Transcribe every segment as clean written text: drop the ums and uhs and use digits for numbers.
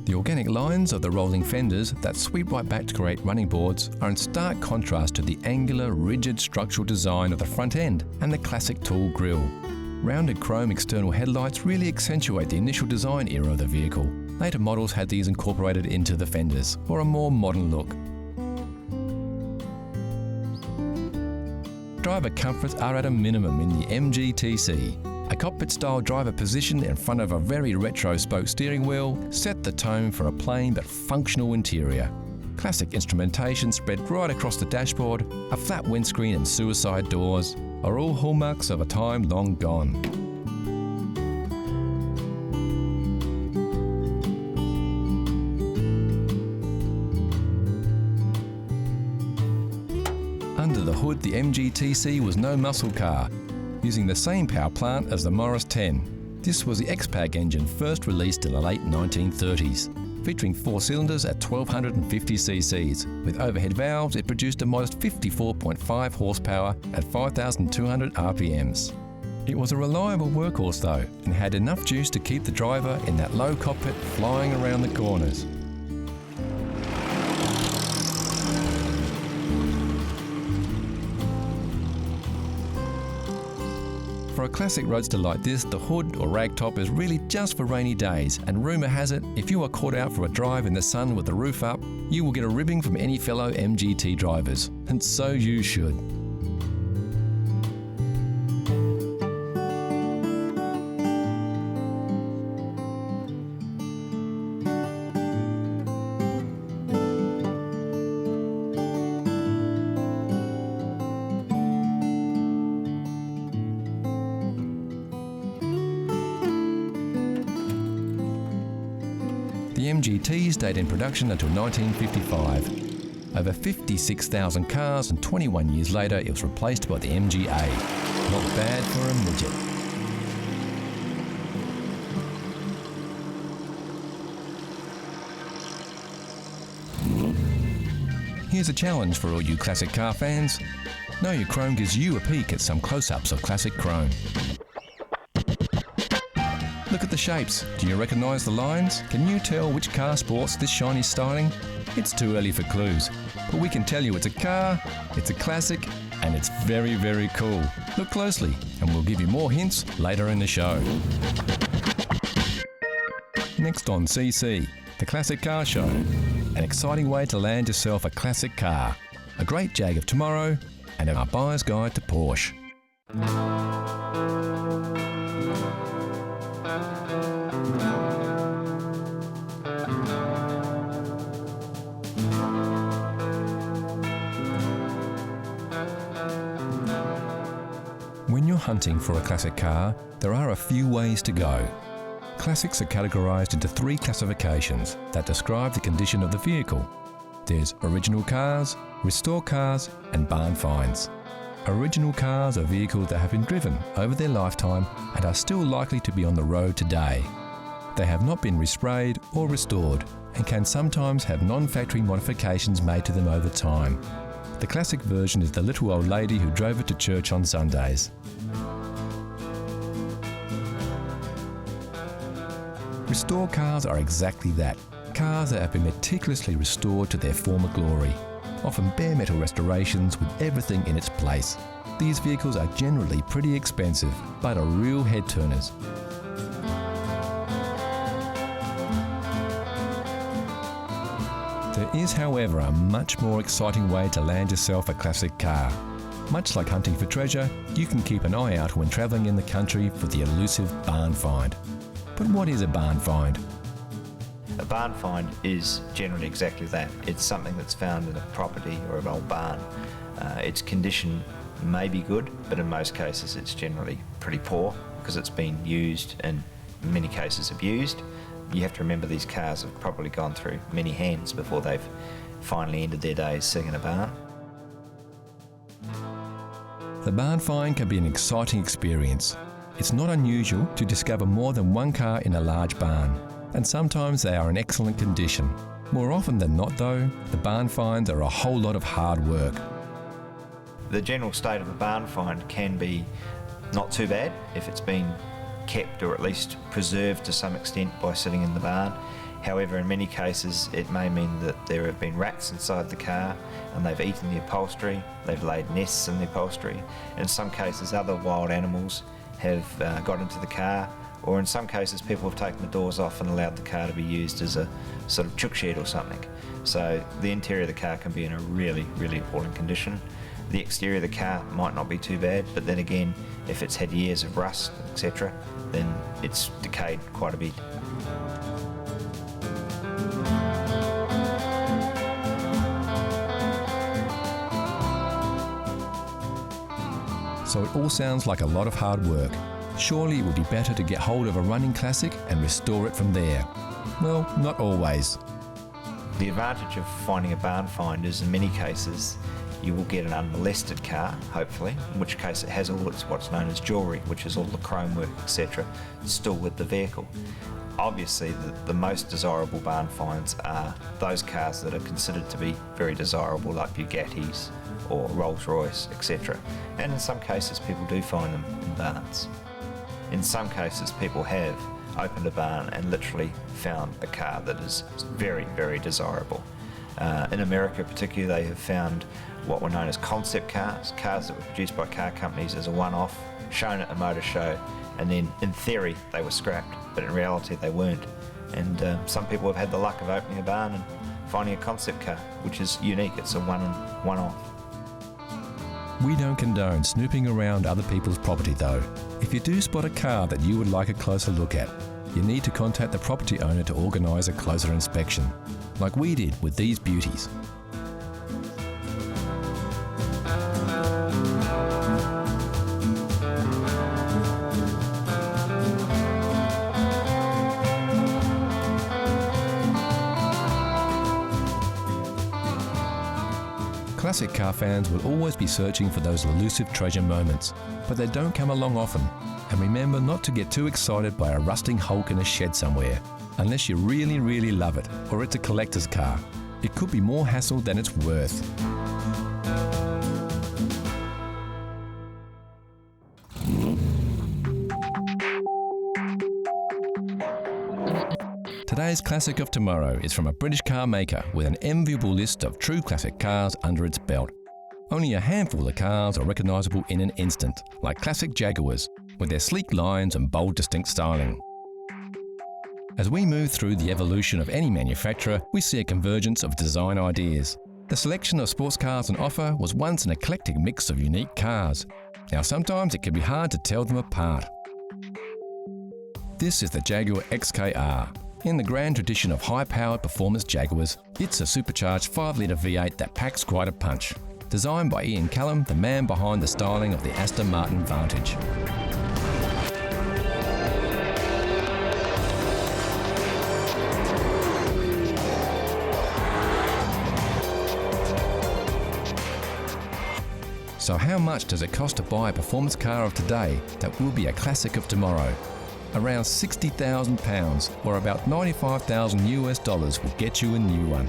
The organic lines of the rolling fenders that sweep right back to create running boards are in stark contrast to the angular, rigid structural design of the front end and the classic tool grille. Rounded chrome external headlights really accentuate the initial design era of the vehicle. Later models had these incorporated into the fenders for a more modern look. Driver comforts are at a minimum in the MGTC. A cockpit-style driver position in front of a very retro spoke steering wheel set the tone for a plain but functional interior. Classic instrumentation spread right across the dashboard, a flat windscreen and suicide doors are all hallmarks of a time long gone. Under the hood, the MGTC was no muscle car, using the same power plant as the Morris 10. This was the X-Pac engine first released in the late 1930s. Featuring 4 cylinders at 1250 cc's. With overhead valves, it produced a modest 54.5 horsepower at 5,200 RPMs. It was a reliable workhorse though, and had enough juice to keep the driver in that low cockpit flying around the corners. For a classic roadster like this, the hood or ragtop is really just for rainy days, and rumour has it, if you are caught out for a drive in the sun with the roof up, you will get a ribbing from any fellow MGT drivers, and so you should. The MGT stayed in production until 1955. Over 56,000 cars, and 21 years later it was replaced by the MGA. Not bad for a midget. Here's a challenge for all you classic car fans. Know Your Chrome gives you a peek at some close-ups of classic chrome. Look at the shapes. Do you recognise the lines? Can you tell which car sports this shiny styling? It's too early for clues, but we can tell you it's a car, it's a classic, and it's very, very cool. Look closely, and we'll give you more hints later in the show. Next on CC, the Classic Car Show. An exciting way to land yourself a classic car. A great Jag of tomorrow, and our buyer's guide to Porsche. When you're hunting for a classic car, there are a few ways to go. Classics are categorised into 3 classifications that describe the condition of the vehicle. There's original cars, restore cars, and barn finds. Original cars are vehicles that have been driven over their lifetime and are still likely to be on the road today. They have not been resprayed or restored and can sometimes have non-factory modifications made to them over time. The classic version is the little old lady who drove it to church on Sundays. Restore cars are exactly that. Cars that have been meticulously restored to their former glory. Often bare metal restorations with everything in its place. These vehicles are generally pretty expensive, but are real head turners. There is, however, a much more exciting way to land yourself a classic car. Much like hunting for treasure, you can keep an eye out when travelling in the country for the elusive barn find. But what is a barn find? A barn find is generally exactly that. It's something that's found in a property or an old barn. Its condition may be good, but in most cases it's generally pretty poor because it's been used and in many cases abused. You have to remember these cars have probably gone through many hands before they've finally ended their days sitting in a barn. The barn find can be an exciting experience. It's not unusual to discover more than one car in a large barn, and sometimes they are in excellent condition. More often than not though, the barn finds are a whole lot of hard work. The general state of a barn find can be not too bad if it's been kept or at least preserved to some extent by sitting in the barn. However, in many cases, it may mean that there have been rats inside the car and they've eaten the upholstery, they've laid nests in the upholstery. In some cases, other wild animals have got into the car, or in some cases, people have taken the doors off and allowed the car to be used as a sort of chook shed or something. So the interior of the car can be in a really, really appalling condition. The exterior of the car might not be too bad, but then again, if it's had years of rust, etc., then it's decayed quite a bit. So it all sounds like a lot of hard work. Surely it would be better to get hold of a running classic and restore it from there. Well, not always. The advantage of finding a barn find is in many cases you will get an unmolested car, hopefully, in which case it has all its what's known as jewellery, which is all the chrome work, etc., still with the vehicle. Obviously, the most desirable barn finds are those cars that are considered to be very desirable, like Bugattis or Rolls-Royce, etc. And in some cases, people do find them in barns. In some cases, people have opened a barn and literally found a car that is very, very desirable. In America particularly, they have found what were known as concept cars, cars that were produced by car companies as a one-off, shown at a motor show, and then in theory they were scrapped, but in reality they weren't. And some people have had the luck of opening a barn and finding a concept car, which is unique. It's a one-off. We don't condone snooping around other people's property though. If you do spot a car that you would like a closer look at, you need to contact the property owner to organise a closer inspection, like we did with these beauties. Classic car fans will always be searching for those elusive treasure moments, but they don't come along often. And remember not to get too excited by a rusting hulk in a shed somewhere, unless you really, really love it, or it's a collector's car. It could be more hassle than it's worth. Today's Classic of Tomorrow is from a British car maker with an enviable list of true classic cars under its belt. Only a handful of cars are recognisable in an instant, like classic Jaguars, with their sleek lines and bold, distinct styling. As we move through the evolution of any manufacturer, we see a convergence of design ideas. The selection of sports cars on offer was once an eclectic mix of unique cars. Now sometimes it can be hard to tell them apart. This is the Jaguar XKR. In the grand tradition of high-powered performance Jaguars, it's a supercharged 5-litre V8 that packs quite a punch. Designed by Ian Callum, the man behind the styling of the Aston Martin Vantage. So how much does it cost to buy a performance car of today that will be a classic of tomorrow? Around £60,000, or about $95,000 will get you a new one.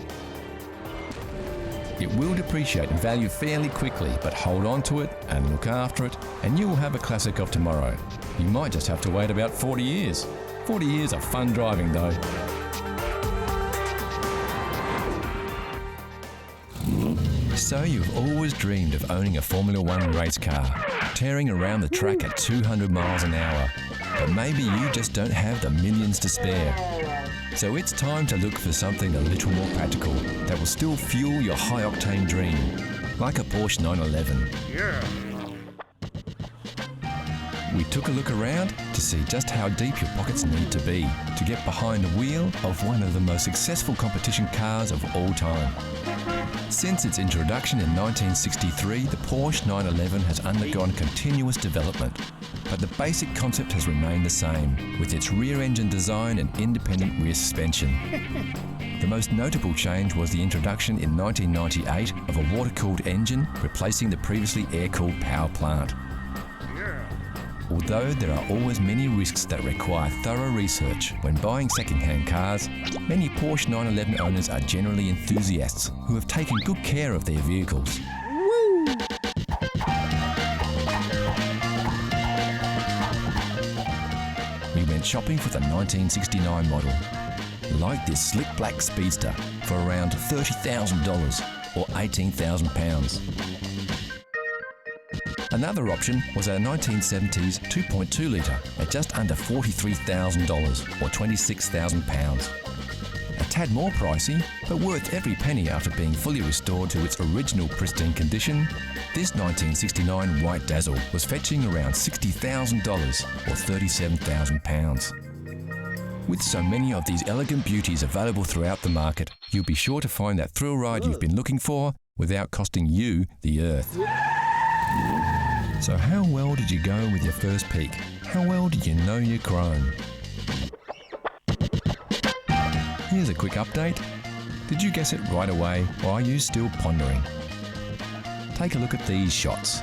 It will depreciate in value fairly quickly, but hold on to it and look after it, and you will have a classic of tomorrow. You might just have to wait about 40 years. 40 years of fun driving though. So you've always dreamed of owning a Formula One race car, tearing around the track at 200 miles an hour. But maybe you just don't have the millions to spare. So it's time to look for something a little more practical that will still fuel your high-octane dream, like a Porsche 911. Yeah. We took a look around to see just how deep your pockets need to be to get behind the wheel of one of the most successful competition cars of all time. Since its introduction in 1963, the Porsche 911 has undergone continuous development, but the basic concept has remained the same, with its rear-engine design and independent rear suspension. The most notable change was the introduction in 1998 of a water-cooled engine, replacing the previously air-cooled power plant. Although there are always many risks that require thorough research when buying second-hand cars, many Porsche 911 owners are generally enthusiasts who have taken good care of their vehicles. Woo! We went shopping for the 1969 model. like this slick black speedster for around $30,000 or £18,000. Another option was our 1970s 2.2 litre at just under $43,000 or £26,000. A tad more pricey, but worth every penny after being fully restored to its original pristine condition, this 1969 White Dazzle was fetching around $60,000 or £37,000. With so many of these elegant beauties available throughout the market, you'll be sure to find that thrill ride you've been looking for without costing you the earth. So how well did you go with your first peek? How well did you know your chrome? Here's a quick update. Did you guess it right away, or are you still pondering? Take a look at these shots.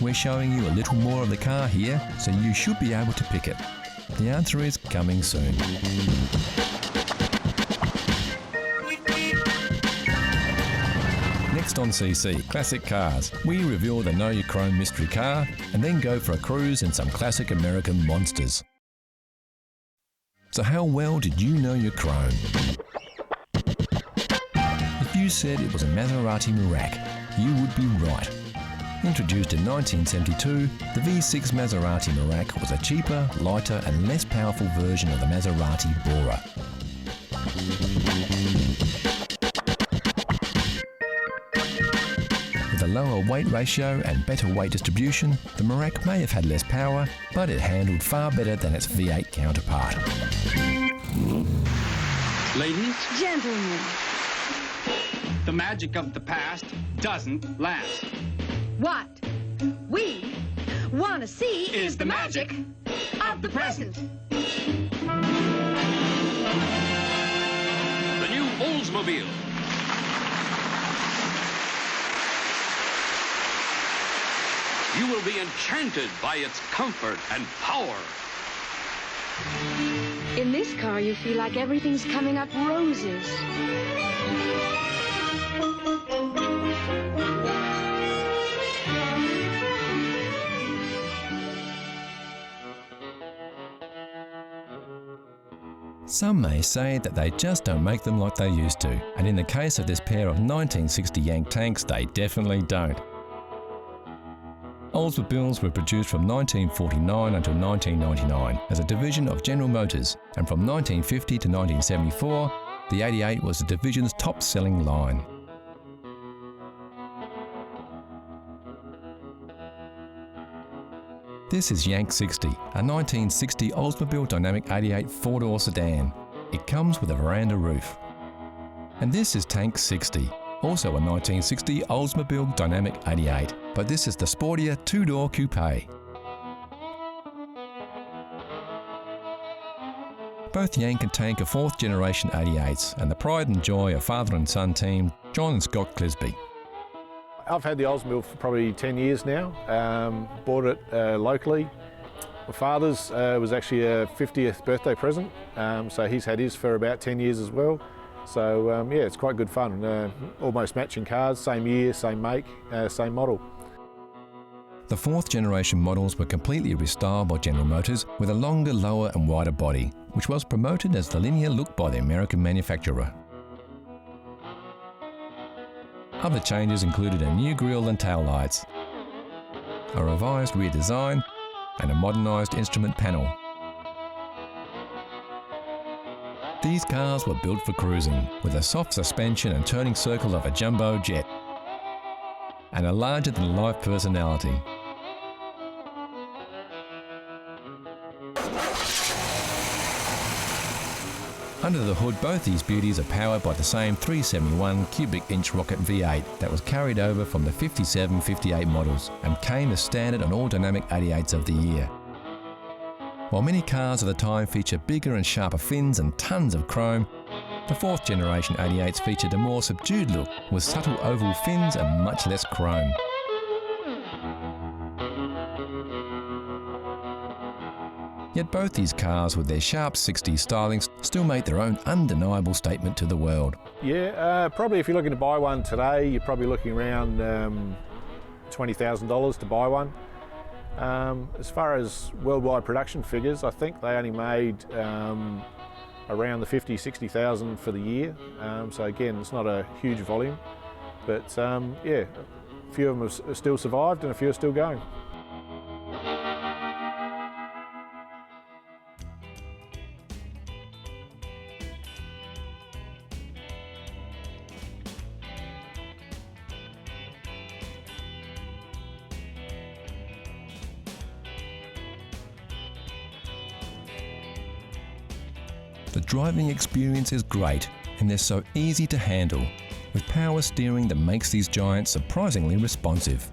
We're showing you a little more of the car here, so you should be able to pick it. The answer is coming soon. Next on CC, Classic Cars, we reveal the Know Your Chrome mystery car and then go for a cruise in some classic American monsters. So how well did you know your chrome? If you said it was a Maserati Merak, you would be right. Introduced in 1972, the V6 Maserati Merak was a cheaper, lighter and less powerful version of the Maserati Bora. With a lower weight ratio and better weight distribution, the Merak may have had less power, but it handled far better than its V8 counterpart. Ladies, Gentlemen, the magic of the past doesn't last. what we want to see Is the magic of the present. The new Oldsmobile. You will be enchanted by its comfort and power. In this car, you feel like everything's coming up roses. Some may say that they just don't make them like they used to, and in the case of this pair of 1960 Yank tanks, they definitely don't. Oldsmobiles were produced from 1949 until 1999 as a division of General Motors, and from 1950 to 1974, the 88 was the division's top-selling line. This is Yank 60, a 1960 Oldsmobile Dynamic 88 four-door sedan. It comes with a veranda roof. And this is Tank 60, also a 1960 Oldsmobile Dynamic 88, but this is the sportier two-door coupe. Both Yank and Tank are fourth-generation 88s and the pride and joy of father and son team John and Scott Clisby. I've had the Oldsmobile for probably 10 years now. Bought it locally. My father's was actually a 50th birthday present, so he's had his for about 10 years as well. So yeah, it's quite good fun. Almost matching cars, same year, same make, same model. The fourth generation models were completely restyled by General Motors with a longer, lower and wider body, which was promoted as the linear look by the American manufacturer. Other changes included a new grille and taillights, a revised rear design and a modernised instrument panel. These cars were built for cruising, with a soft suspension and turning circle of a jumbo jet, and a larger-than-life personality. Under the hood, both these beauties are powered by the same 371 cubic inch rocket V8 that was carried over from the 57-58 models and came as standard on all Dynamic 88s of the year. While many cars of the time feature bigger and sharper fins and tons of chrome, the fourth generation 88s featured a more subdued look with subtle oval fins and much less chrome. Yet both these cars with their sharp 60s stylings still make their own undeniable statement to the world. Yeah, probably if you're looking to buy one today, you're probably looking around $20,000 to buy one. As far as worldwide production figures, I think they only made around the 50, 60,000 for the year. So again, it's not a huge volume, but yeah, a few of them have still survived and a few are still going. The driving experience is great and they're so easy to handle, with power steering that makes these giants surprisingly responsive.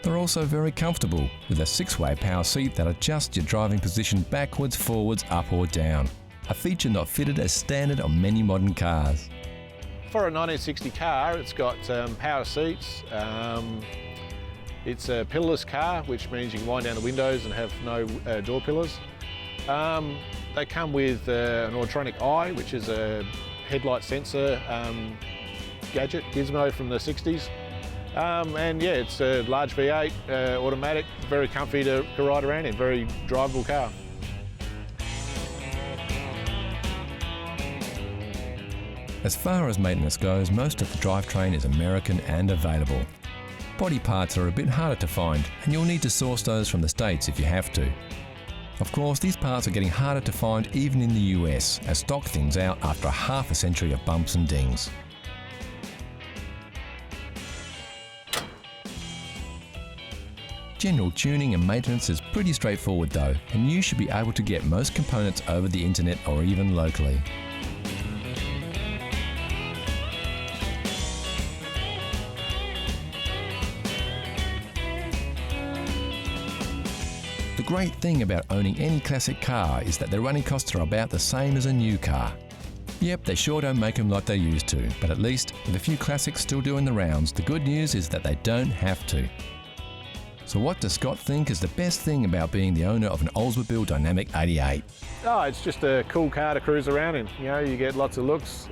They're also very comfortable, with a 6-way power seat that adjusts your driving position backwards, forwards, up or down, a feature not fitted as standard on many modern cars. For a 1960 car, it's got power seats. It's a pillarless car, which means you can wind down the windows and have no door pillars. They come with an electronic eye, which is a headlight sensor gadget, gizmo from the 60s. And yeah, it's a large V8, automatic, very comfy to ride around in, very drivable car. As far as maintenance goes, most of the drivetrain is American and available. Body parts are a bit harder to find, and you'll need to source those from the States if you have to. Of course, these parts are getting harder to find even in the US, as stock thins out after half a century of bumps and dings. General tuning and maintenance is pretty straightforward though, and you should be able to get most components over the internet or even locally. The great thing about owning any classic car is that their running costs are about the same as a new car. Yep, they sure don't make them like they used to, but at least, with a few classics still doing the rounds, the good news is that they don't have to. So what does Scott think is the best thing about being the owner of an Oldsmobile Dynamic 88? Oh, it's just a cool car to cruise around in. You know, you get lots of looks,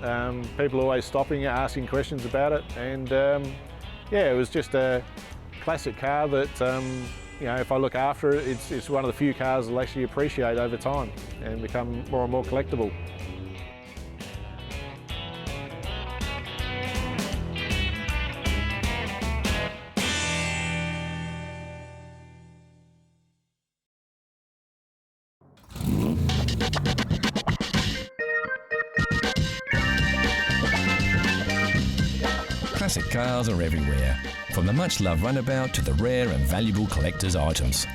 people always stopping you, asking questions about it, and yeah, it was just a classic car that you know, if I look after it, it's one of the few cars I'll actually appreciate over time and become more and more collectible. Classic cars are everywhere, from the much-loved runabout to the rare and valuable collector's items.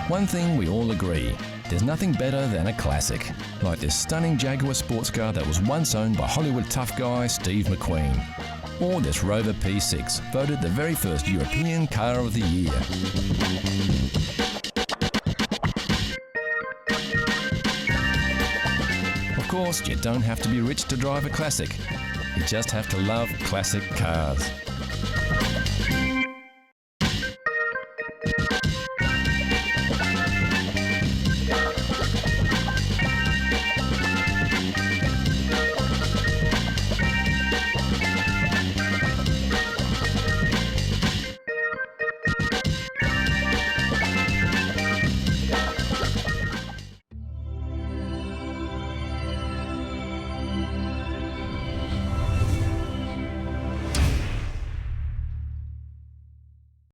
One thing we all agree, there's nothing better than a classic, like this stunning Jaguar sports car that was once owned by Hollywood tough guy Steve McQueen, or this Rover P6, voted the very first European Car of the Year. Of course, you don't have to be rich to drive a classic. You just have to love classic cars.